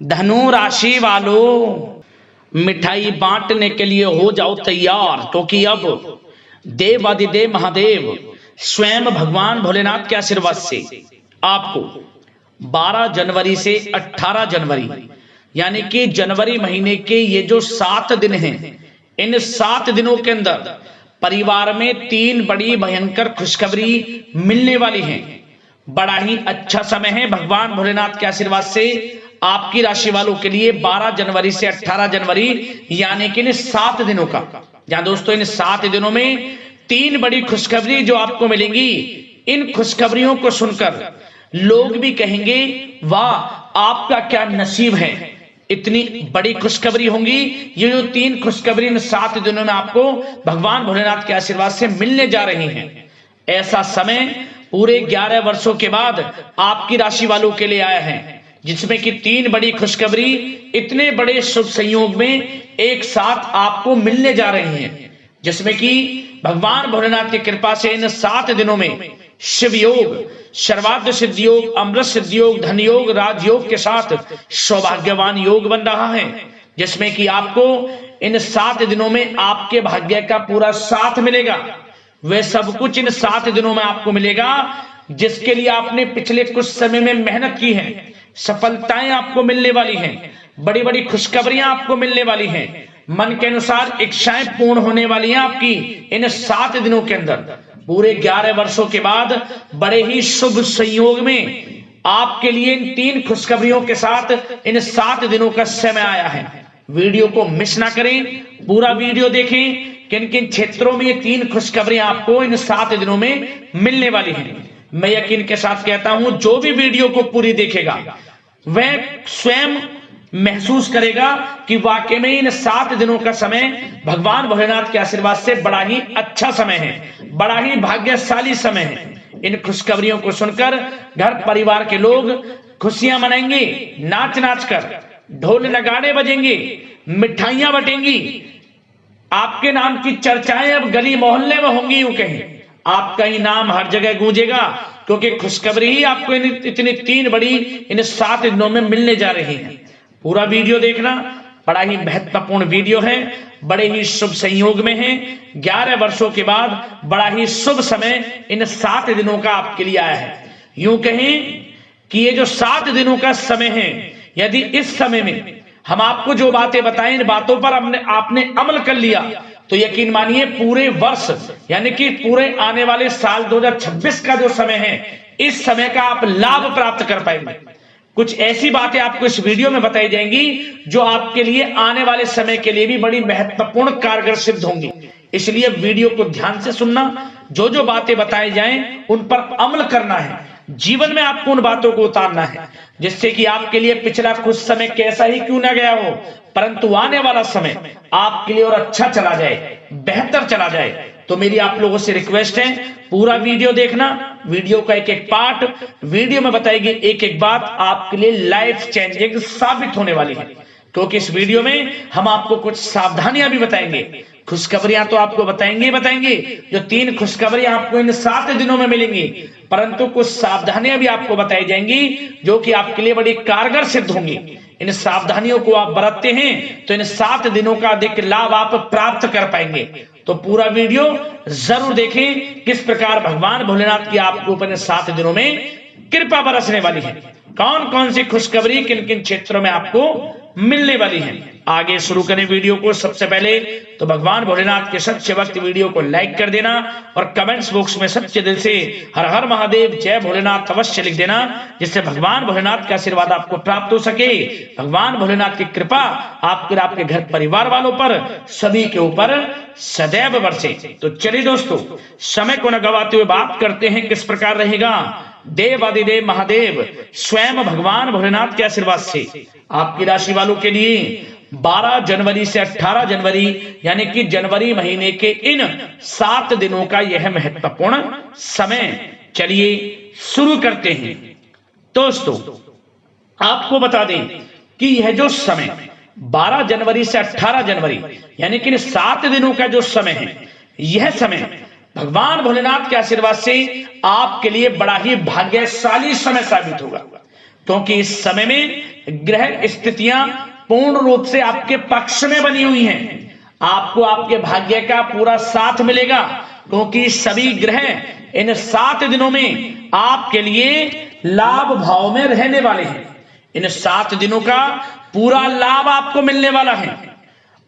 धनु राशि वालों, मिठाई बांटने के लिए हो जाओ तैयार, क्योंकि अब देवादिदेव महादेव स्वयं भगवान भोलेनाथ के आशीर्वाद से आपको 12 जनवरी से 18 जनवरी यानी कि जनवरी महीने के ये जो 7 दिन हैं, इन 7 दिनों के अंदर परिवार में 3 बड़ी भयंकर खुशखबरी मिलने वाली हैं। बड़ा ही अच्छा समय है भगवान भोलेनाथ के आशीर्वाद से आपकी राशि वालों के लिए 12 जनवरी से 18 जनवरी यानी कि इन 7 दिनों का। जहां दोस्तों इन 7 दिनों में 3 बड़ी खुशखबरी जो आपको मिलेंगी, इन खुशखबरियों को सुनकर लोग भी कहेंगे वाह आपका क्या नसीब है, इतनी बड़ी खुशखबरी होंगी। ये जो 3 खुशखबरी इन 7 दिनों में आपको भगवान भोलेनाथ के आशीर्वाद से मिलने जा रही हैं। ऐसा समय पूरे 11 वर्षों के बाद आपकी राशि वालों के लिए आया है, जिसमें कि 3 बड़ी खुशखबरी इतने बड़े शुभ संयोग में एक साथ आपको मिलने जा रही हैं, जिसमें कि भगवान भोलेनाथ की कृपा से इन 7 दिनों में शिव योग, सर्वार्थ सिद्धि योग, अमृत सिद्धि योग, धन योग, राजयोग के साथ सौभाग्यवान योग बन रहा है, जिसमें कि आपको इन 7 दिनों में आपके भाग्य का पूरा साथ मिलेगा। वह सब कुछ इन 7 दिनों में आपको मिलेगा जिसके लिए आपने पिछले कुछ समय में मेहनत की है। सफलताएं आपको मिलने वाली हैं, बड़ी बड़ी खुशखबरियां आपको मिलने वाली हैं, मन के अनुसार इच्छाएं पूर्ण होने वाली हैं आपकी इन 7 दिनों के अंदर। पूरे 11 वर्षों के बाद बड़े ही शुभ संयोग में आपके लिए इन 3 खुशखबरियों के साथ इन 7 दिनों का समय आया है। वीडियो को मिस ना करें, पूरा वीडियो देखें। किन किन क्षेत्रों में ये 3 खुशखबरियां आपको इन 7 दिनों में मिलने वाली हैं। मैं यकीन के साथ कहता हूं जो भी वीडियो को पूरी देखेगा वह स्वयं महसूस करेगा कि वाकई में इन 7 दिनों का समय भगवान भोलेनाथ के आशीर्वाद से बड़ा ही अच्छा समय है, बड़ा ही भाग्यशाली समय है। इन खुशखबरियों को सुनकर घर परिवार के लोग खुशियां मनाएंगे, नाच नाच कर, ढोल नगाड़े बजेंगे, मिठाइयां बटेंगी, आपके नाम की चर्चाएं अब गली मोहल्ले में होंगी। यूं कहें आपका ही नाम हर जगह गूंजेगा, क्योंकि खुशखबरी ही आपको इतनी 3 बड़ी इन 7 दिनों में मिलने जा रही है। पूरा वीडियो देखना, बड़ा ही महत्वपूर्ण वीडियो है, बड़े ही शुभ संयोग में है। 11 वर्षों के बाद बड़ा ही शुभ समय इन 7 दिनों का आपके लिए आया है। यूं कहें कि ये जो 7 दिनों का समय है, यदि इस समय में हम आपको जो बातें बताएं, इन बातों पर आपने अमल कर लिया तो यकीन मानिए पूरे वर्ष यानी कि पूरे आने वाले साल 2026 का जो समय है, इस समय का आप लाभ प्राप्त कर पाएंगे। कुछ ऐसी बातें आपको इस वीडियो में बताई जाएंगी जो आपके लिए आने वाले समय के लिए भी बड़ी महत्वपूर्ण कारगर सिद्ध होंगी। इसलिए वीडियो को ध्यान से सुनना, जो जो बातें बताई जाएं उन पर अमल करना है, जीवन में आपको उन बातों को उतारना है, जिससे कि आपके लिए पिछला कुछ समय कैसा ही क्यों ना गया हो, परंतु आने वाला समय आपके लिए और अच्छा चला जाए, बेहतर चला जाए। तो मेरी आप लोगों से रिक्वेस्ट है, पूरा वीडियो देखना। वीडियो का एक एक पार्ट, वीडियो में बताएगी एक एक बात आपके लिए लाइफ चेंजिंग साबित होने वाली है, क्योंकि इस वीडियो में हम आपको कुछ सावधानियां भी बताएंगे। खुशखबरियां तो आपको बताएंगे, जो 3 खुशखबरियां आपको इन 7 दिनों में मिलेंगी, परंतु कुछ सावधानियां भी आपको बताई जाएंगी जो कि आपके लिए बड़ी कारगर सिद्ध होंगी। इन सावधानियों को आप बरतते हैं तो इन 7 दिनों का अधिक लाभ आप प्राप्त कर पाएंगे। तो पूरा वीडियो जरूर देखें, किस प्रकार भगवान भोलेनाथ की आपके ऊपर इन 7 दिनों में कृपा बरसने वाली है, कौन कौन सी खुशखबरी किन किन क्षेत्रों में आपको मिलने वाली है। आगे शुरू करें वीडियो को। सबसे पहले तो भगवान भोलेनाथ के सच्चे भक्त वीडियो को लाइक कर देना और कमेंट्स बॉक्स में सच्चे दिल से हर हर महादेव जय भोलेनाथ अवश्य लिख देना, जिससे भगवान भोलेनाथ का आशीर्वाद आपको प्राप्त हो सके, भगवान भोलेनाथ की कृपा आपके घर परिवार वालों पर सभी के ऊपर सदैव बरसे। तो चलिए दोस्तों, समय को न गवाते हुए बात करते हैं किस प्रकार रहेगा देवादिदेव महादेव स्वयं भगवान भोलेनाथ के आशीर्वाद से आपकी राशि वालों के लिए 12 जनवरी से 18 जनवरी यानी कि जनवरी महीने के इन 7 दिनों का यह महत्वपूर्ण समय। चलिए शुरू करते हैं। दोस्तों आपको बता दें कि यह जो समय 12 जनवरी से 18 जनवरी यानी कि इन 7 दिनों का जो समय है, यह समय भगवान भोलेनाथ के आशीर्वाद से आपके लिए बड़ा ही भाग्यशाली समय साबित होगा। क्योंकि इस समय में ग्रह स्थितियां पूर्ण रूप से आपके पक्ष में बनी हुई हैं। आपको आपके भाग्य का पूरा साथ मिलेगा, क्योंकि सभी ग्रह इन 7 दिनों में आपके लिए लाभ भाव में रहने वाले हैं। इन 7 दिनों का पूरा लाभ आपको मिलने वाला है।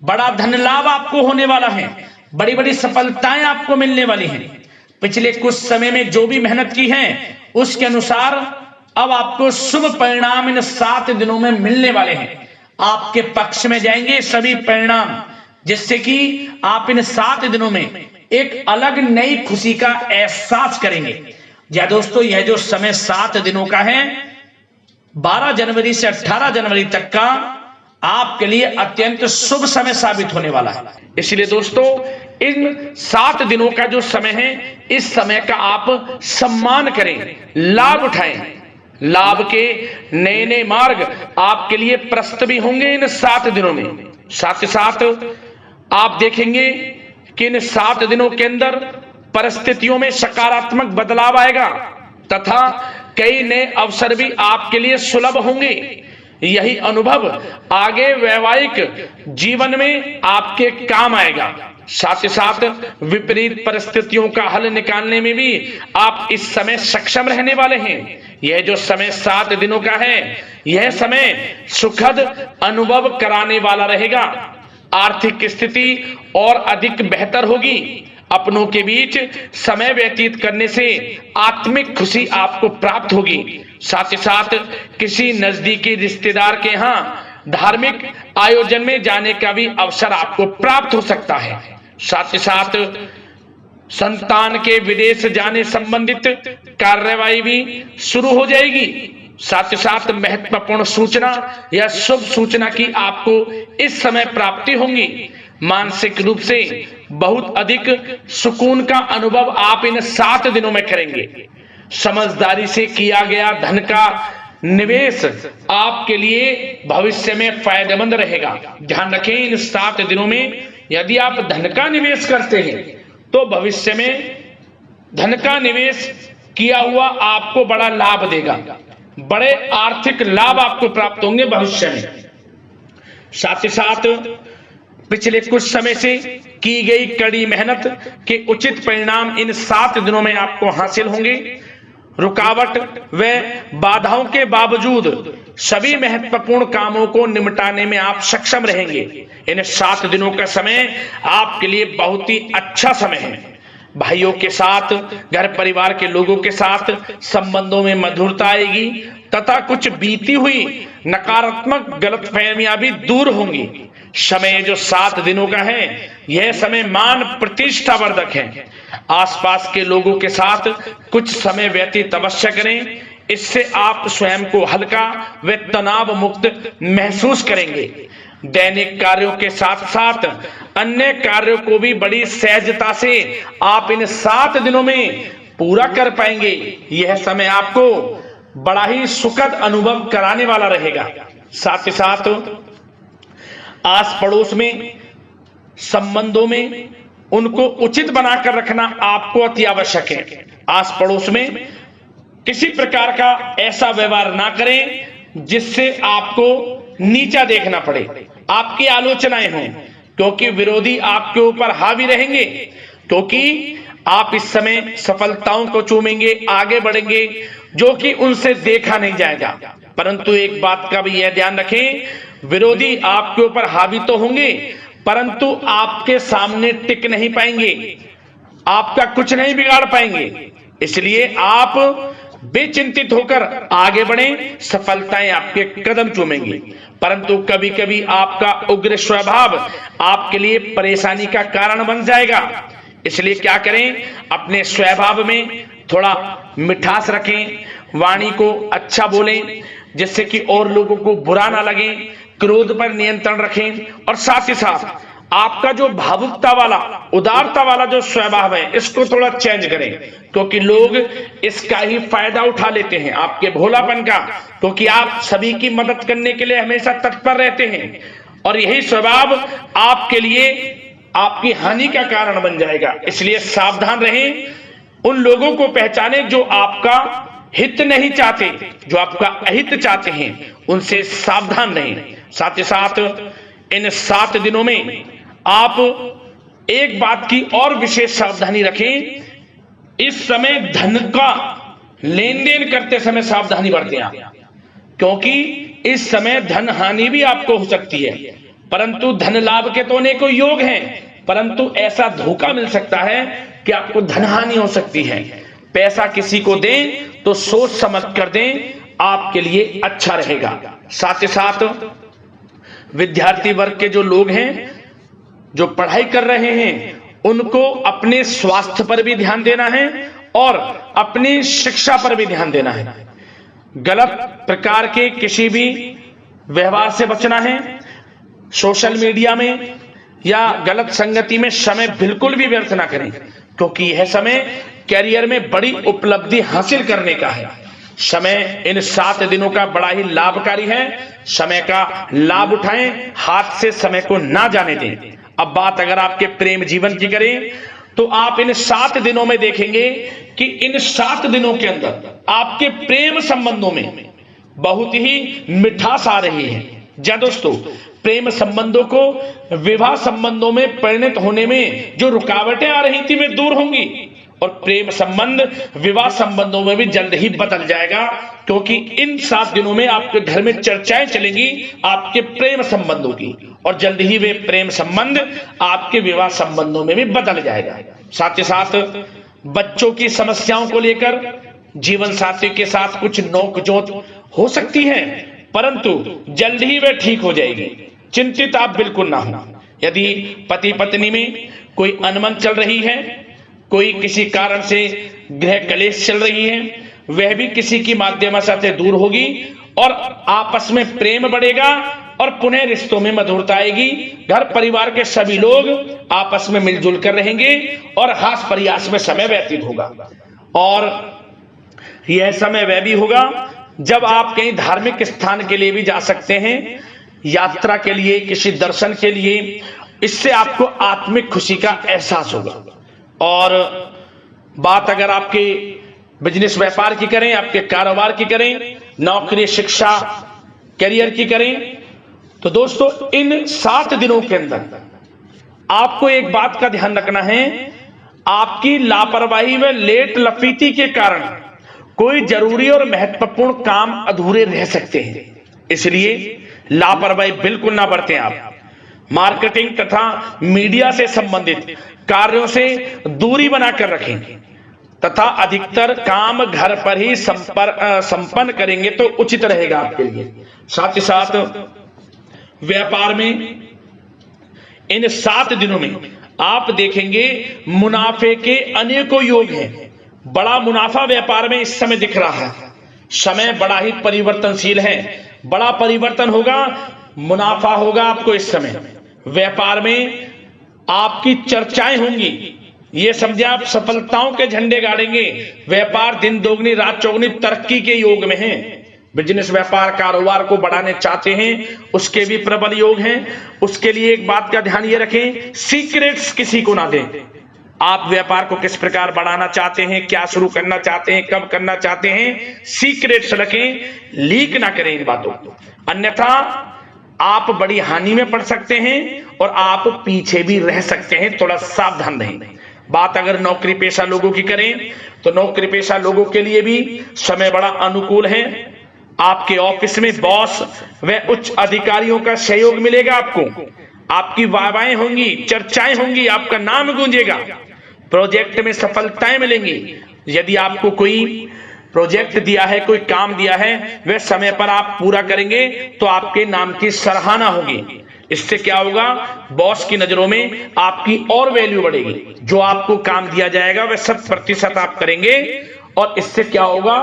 बड़ा धन लाभ आपको होने वाला है। बड़ी बड़ी सफलताएं आपको मिलने वाली हैं। पिछले कुछ समय में जो भी मेहनत की है उसके अनुसार अब आपको शुभ परिणाम इन 7 दिनों में मिलने वाले हैं। आपके पक्ष में जाएंगे सभी परिणाम, जिससे कि आप इन 7 दिनों में एक अलग नई खुशी का एहसास करेंगे। या दोस्तों, यह जो समय 7 दिनों का है, 12 जनवरी से 18 जनवरी तक का आपके लिए अत्यंत शुभ समय साबित होने वाला है। इसलिए दोस्तों, इन 7 दिनों का जो समय है, इस समय का आप सम्मान करें, लाभ उठाएं। लाभ के नए नए मार्ग आपके लिए प्रशस्त भी होंगे इन 7 दिनों में। साथ ही साथ आप देखेंगे कि इन 7 दिनों के अंदर परिस्थितियों में सकारात्मक बदलाव आएगा तथा कई नए अवसर भी आपके लिए सुलभ होंगे। यही अनुभव आगे वैवाहिक जीवन में आपके काम आएगा। साथ ही साथ विपरीत परिस्थितियों का हल निकालने में भी आप इस समय सक्षम रहने वाले हैं। यह जो समय 7 दिनों का है, यह समय सुखद अनुभव कराने वाला रहेगा। आर्थिक स्थिति और अधिक बेहतर होगी। अपनों के बीच समय व्यतीत करने से आत्मिक खुशी आपको प्राप्त होगी। साथ ही साथ किसी नजदीकी रिश्तेदार के यहाँ धार्मिक आयोजन में जाने का भी अवसर आपको प्राप्त हो सकता है। साथ ही साथ संतान के विदेश जाने संबंधित कार्यवाही भी शुरू हो जाएगी। साथ ही साथ महत्वपूर्ण सूचना या शुभ सूचना की आपको इस समय प्राप्ति होगी। मानसिक रूप से बहुत अधिक सुकून का अनुभव आप इन 7 दिनों में करेंगे। समझदारी से किया गया धन का निवेश आपके लिए भविष्य में फायदेमंद रहेगा। ध्यान रखें, इन 7 दिनों में यदि आप धन का निवेश करते हैं तो भविष्य में धन का निवेश किया हुआ आपको बड़ा लाभ देगा। बड़े आर्थिक लाभ आपको प्राप्त होंगे भविष्य में। साथ ही साथ पिछले कुछ समय से की गई कड़ी मेहनत के उचित परिणाम इन 7 दिनों में आपको हासिल होंगे। रुकावट व बाधाओं के बावजूद सभी महत्वपूर्ण कामों को निपटाने में आप सक्षम रहेंगे। इन 7 दिनों का समय आपके लिए बहुत ही अच्छा समय है। भाइयों के साथ, घर परिवार के लोगों के साथ संबंधों में मधुरता आएगी तथा कुछ बीती हुई नकारात्मक गलतफहमियां भी दूर होंगी। समय जो 7 दिनों का है, यह समय मान प्रतिष्ठा वर्धक है। आसपास के लोगों के साथ कुछ समय व्यतीत अवश्य करें। इससे आप स्वयं को हल्का व तनाव मुक्त महसूस करेंगे। दैनिक कार्यों के साथ साथ अन्य कार्यों को भी बड़ी सहजता से आप इन 7 दिनों में पूरा कर पाएंगे। यह समय आपको बड़ा ही सुखद अनुभव कराने वाला रहेगा। साथ ही साथ आस पड़ोस में संबंधों में उनको उचित बनाकर रखना आपको अति आवश्यक है। आस पड़ोस में किसी प्रकार का ऐसा व्यवहार ना करें जिससे आपको नीचा देखना पड़े, आपकी आलोचनाएं हों, क्योंकि विरोधी आपके ऊपर हावी रहेंगे। क्योंकि आप इस समय सफलताओं को चूमेंगे, आगे बढ़ेंगे, जो कि उनसे देखा नहीं जाएगा। परंतु एक बात का भी यह ध्यान रखें, विरोधी आपके ऊपर हावी तो होंगे परंतु आपके सामने टिक नहीं पाएंगे, आपका कुछ नहीं बिगाड़ पाएंगे। इसलिए आप बेचिंतित होकर आगे बढ़ें, सफलताएं आपके कदम चूमेंगी। परंतु कभी कभी आपका उग्र स्वभाव आपके लिए परेशानी का कारण बन जाएगा। इसलिए क्या करें, अपने स्वभाव में थोड़ा मिठास रखें, वाणी को अच्छा बोलें जिससे कि और लोगों को बुरा ना लगे, क्रोध पर नियंत्रण रखें। और साथ ही साथ आपका जो भावुकता वाला, उदारता वाला जो स्वभाव है, इसको थोड़ा चेंज करें, क्योंकि लोग इसका ही फायदा उठा लेते हैं, आपके भोलापन का, क्योंकि आप सभी की मदद करने के लिए हमेशा तत्पर रहते हैं। और यही स्वभाव आपके लिए आपकी हानि का कारण बन जाएगा। इसलिए सावधान रहें, उन लोगों को पहचानें जो आपका हित नहीं चाहते, जो आपका अहित चाहते हैं, उनसे सावधान रहें। साथ ही साथ इन 7 दिनों में आप एक बात की और विशेष सावधानी रखें, इस समय धन का लेन देन करते समय सावधानी बरतें आप, क्योंकि इस समय धन हानि भी आपको हो सकती है, परंतु धन लाभ के तो अनेकों योग हैं, परंतु ऐसा धोखा मिल सकता है कि आपको धन हानि हो सकती है। पैसा किसी को दें तो सोच समझ कर दें, आपके लिए अच्छा रहेगा। साथ ही साथ विद्यार्थी वर्ग के जो लोग हैं, जो पढ़ाई कर रहे हैं, उनको अपने स्वास्थ्य पर भी ध्यान देना है और अपनी शिक्षा पर भी ध्यान देना है। गलत प्रकार के किसी भी व्यवहार से बचना है। सोशल मीडिया में या गलत संगति में समय बिल्कुल भी व्यर्थ ना करें, क्योंकि यह समय कैरियर में बड़ी उपलब्धि हासिल करने का है। समय इन 7 दिनों का बड़ा ही लाभकारी है। समय का लाभ उठाएं, हाथ से समय को ना जाने दें। अब बात अगर आपके प्रेम जीवन की करें, तो आप इन 7 दिनों में देखेंगे कि इन 7 दिनों के अंदर आपके प्रेम संबंधों में बहुत ही मिठास आ रही है। जी दोस्तों, प्रेम संबंधों को विवाह संबंधों में परिणत होने में जो रुकावटें आ रही थी, वे दूर होंगी और प्रेम संबंध विवाह संबंधों में भी जल्द ही बदल जाएगा, क्योंकि इन 7 दिनों में आपके घर में चर्चाएं चलेंगी आपके प्रेम संबंधों की, और जल्द ही वे प्रेम संबंध आपके विवाह संबंधों में भी बदल जाएगा। साथ ही साथ बच्चों की समस्याओं को लेकर जीवन साथी के साथ कुछ नोकझोंक हो सकती है, परंतु जल्द ही वे ठीक हो जाएगी। चिंतित आप बिल्कुल ना हो। यदि पति पत्नी में कोई अनबन चल रही है, कोई किसी कारण से गृह कलेश चल रही है, वह भी किसी की माध्यम से दूर होगी और आपस में प्रेम बढ़ेगा और पुनः रिश्तों में मधुरता आएगी। घर परिवार के सभी लोग आपस में मिलजुल कर रहेंगे और हास प्रयास में समय व्यतीत होगा। और यह समय वह भी होगा जब आप कहीं धार्मिक स्थान के लिए भी जा सकते हैं, यात्रा के लिए, किसी दर्शन के लिए। इससे आपको आत्मिक खुशी का एहसास होगा। और बात अगर आपके बिजनेस व्यापार की करें, आपके कारोबार की करें, नौकरी, शिक्षा, करियर की करें, तो दोस्तों इन 7 दिनों के अंदर आपको एक बात का ध्यान रखना है, आपकी लापरवाही व लेट लफीती के कारण कोई जरूरी और महत्वपूर्ण काम अधूरे रह सकते हैं। इसलिए लापरवाही बिल्कुल ना बरतें आप। मार्केटिंग तथा मीडिया से संबंधित कार्यों से दूरी बनाकर रखें तथा अधिकतर काम घर पर ही संपन्न करेंगे तो उचित रहेगा आपके लिए। साथ ही साथ व्यापार में इन 7 दिनों में आप देखेंगे मुनाफे के अनेकों योग हैं। बड़ा मुनाफा व्यापार में इस समय दिख रहा है। समय बड़ा ही परिवर्तनशील है, बड़ा परिवर्तन होगा, मुनाफा होगा आपको इस समय। व्यापार में आपकी चर्चाएं होंगी, ये समझे आप सफलताओं के झंडे गाड़ेंगे। व्यापार दिन दोगुनी रात चौगुनी तरक्की के योग में है। बिजनेस व्यापार कारोबार को बढ़ाने चाहते हैं, उसके भी प्रबल योग हैं। उसके लिए एक बात का ध्यान ये रखें, सीक्रेट्स किसी को ना दें। आप व्यापार को किस प्रकार बढ़ाना चाहते हैं, क्या शुरू करना चाहते हैं, कब करना चाहते हैं, सीक्रेट्स रखें, लीक ना करें इन बातों को, अन्यथा आप बड़ी हानि में पड़ सकते हैं और आप पीछे भी रह सकते हैं। थोड़ा सावधान रहें। बात अगर नौकरी पेशा लोगों की करें, तो नौकरी पेशा लोगों के लिए भी समय बड़ा अनुकूल है। आपके ऑफिस में बॉस व उच्च अधिकारियों का सहयोग मिलेगा आपको, आपकी वाहवाहें होंगी, चर्चाएं होंगी, आपका नाम गूंजेगा, प्रोजेक्ट में सफलताएं मिलेंगी। यदि आपको कोई प्रोजेक्ट दिया है, कोई काम दिया है, वह समय पर आप पूरा करेंगे तो आपके नाम की सराहना होगी। इससे क्या होगा, बॉस की नजरों में आपकी और वैल्यू बढ़ेगी। जो आपको काम दिया जाएगा वह 100% आप करेंगे और इससे क्या होगा,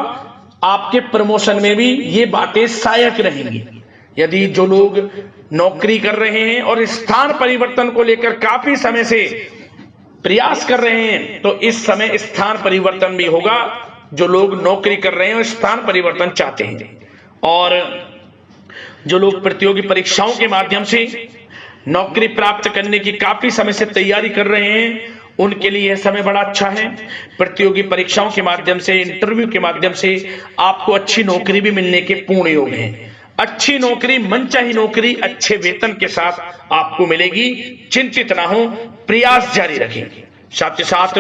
आपके प्रमोशन में भी ये बातें सहायक रहेंगी। यदि जो लोग नौकरी कर रहे हैं और स्थान परिवर्तन को लेकर काफी समय से प्रयास कर रहे हैं, तो इस समय स्थान परिवर्तन भी होगा। जो लोग नौकरी कर रहे हैं और स्थान परिवर्तन चाहते हैं, और जो लोग प्रतियोगी परीक्षाओं के माध्यम से नौकरी प्राप्त करने की काफी समय से तैयारी कर रहे हैं, उनके लिए यह समय बड़ा अच्छा है। प्रतियोगी परीक्षाओं के माध्यम से, इंटरव्यू के माध्यम से आपको अच्छी नौकरी भी मिलने के पूर्ण योग हैं। अच्छी नौकरी, मनचाही नौकरी अच्छे वेतन के साथ आपको मिलेगी। चिंतित ना हो, प्रयास जारी रखें। साथ ही साथ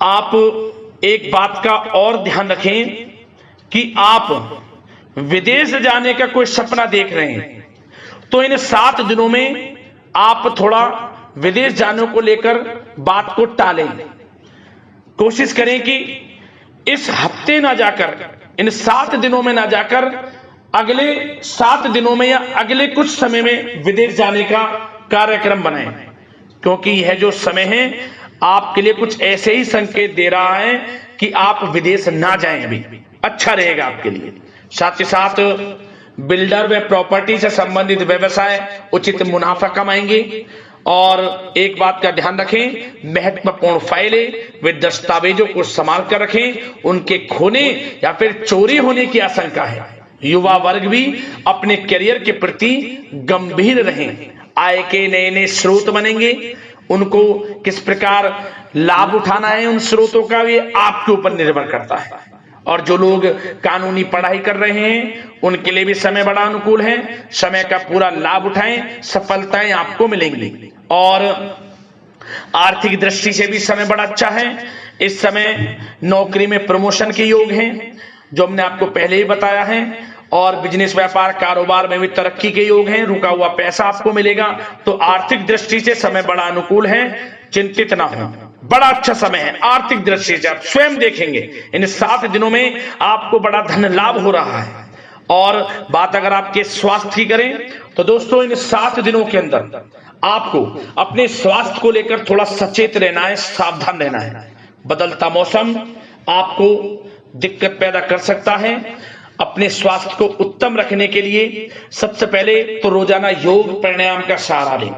आप एक बात का और ध्यान रखें कि आप विदेश जाने का कोई सपना देख रहे हैं तो इन 7 दिनों में आप थोड़ा विदेश जाने को लेकर बात को टालें। कोशिश करें कि इस हफ्ते ना जाकर, इन 7 दिनों में ना जाकर अगले 7 दिनों में या अगले कुछ समय में विदेश जाने का कार्यक्रम बनाएं, क्योंकि यह जो समय है आपके लिए कुछ ऐसे ही संकेत दे रहा है कि आप विदेश ना जाएं। अभी अच्छा रहेगा आपके लिए। साथ ही साथ बिल्डर व प्रॉपर्टी से संबंधित व्यवसाय उचित मुनाफा कमाएंगे। और एक बात का ध्यान रखें, महत्वपूर्ण फाइलें व दस्तावेजों को संभाल कर रखें, उनके खोने या फिर चोरी होने की आशंका है। युवा वर्ग भी अपने करियर के प्रति गंभीर रहें। आय के नए नए स्रोत बनेंगे, उनको किस प्रकार लाभ उठाना है उन स्रोतों का, ये आपके ऊपर निर्भर करता है। और जो लोग कानूनी पढ़ाई कर रहे हैं उनके लिए भी समय बड़ा अनुकूल है। समय का पूरा लाभ उठाएं, सफलताएं आपको मिलेंगी। और आर्थिक दृष्टि से भी समय बड़ा अच्छा है। इस समय नौकरी में प्रमोशन के योग हैं, जो हमने आपको पहले ही बताया है। और बिजनेस, व्यापार, कारोबार में भी तरक्की के योग हैं। रुका हुआ पैसा आपको मिलेगा। तो आर्थिक दृष्टि से समय बड़ा अनुकूल है, चिंतित ना हो, बड़ा अच्छा समय है। आर्थिक दृष्टि से आप स्वयं देखेंगे इन 7 दिनों में आपको बड़ा धन लाभ हो रहा है। और बात अगर आपके स्वास्थ्य की करें तो दोस्तों, इन 7 दिनों के अंदर आपको अपने स्वास्थ्य को लेकर थोड़ा सचेत रहना है, सावधान रहना है। बदलता मौसम आपको दिक्कत पैदा कर सकता है। अपने स्वास्थ्य को उत्तम रखने के लिए सबसे पहले तो रोजाना योग प्राणायाम का सहारा लें,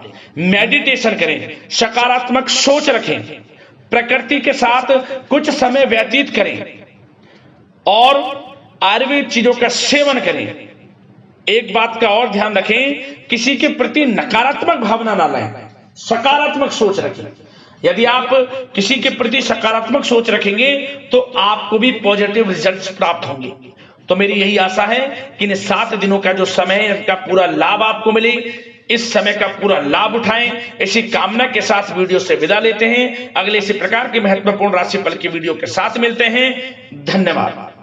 मेडिटेशन करें, सकारात्मक सोच रखें, प्रकृति के साथ कुछ समय व्यतीत करें और आयुर्वेद चीजों का सेवन करें। एक बात का और ध्यान रखें, किसी के प्रति नकारात्मक भावना ना लाएं, सकारात्मक सोच रखें। यदि आप किसी के प्रति सकारात्मक सोच रखेंगे तो आपको भी पॉजिटिव रिजल्ट्स प्राप्त होंगे। तो मेरी यही आशा है कि इन 7 दिनों का जो समय है इसका पूरा लाभ आपको मिले। इस समय का पूरा लाभ उठाएं, इसी कामना के साथ वीडियो से विदा लेते हैं। अगले इसी प्रकार के महत्वपूर्ण राशिफल की वीडियो के साथ मिलते हैं। धन्यवाद।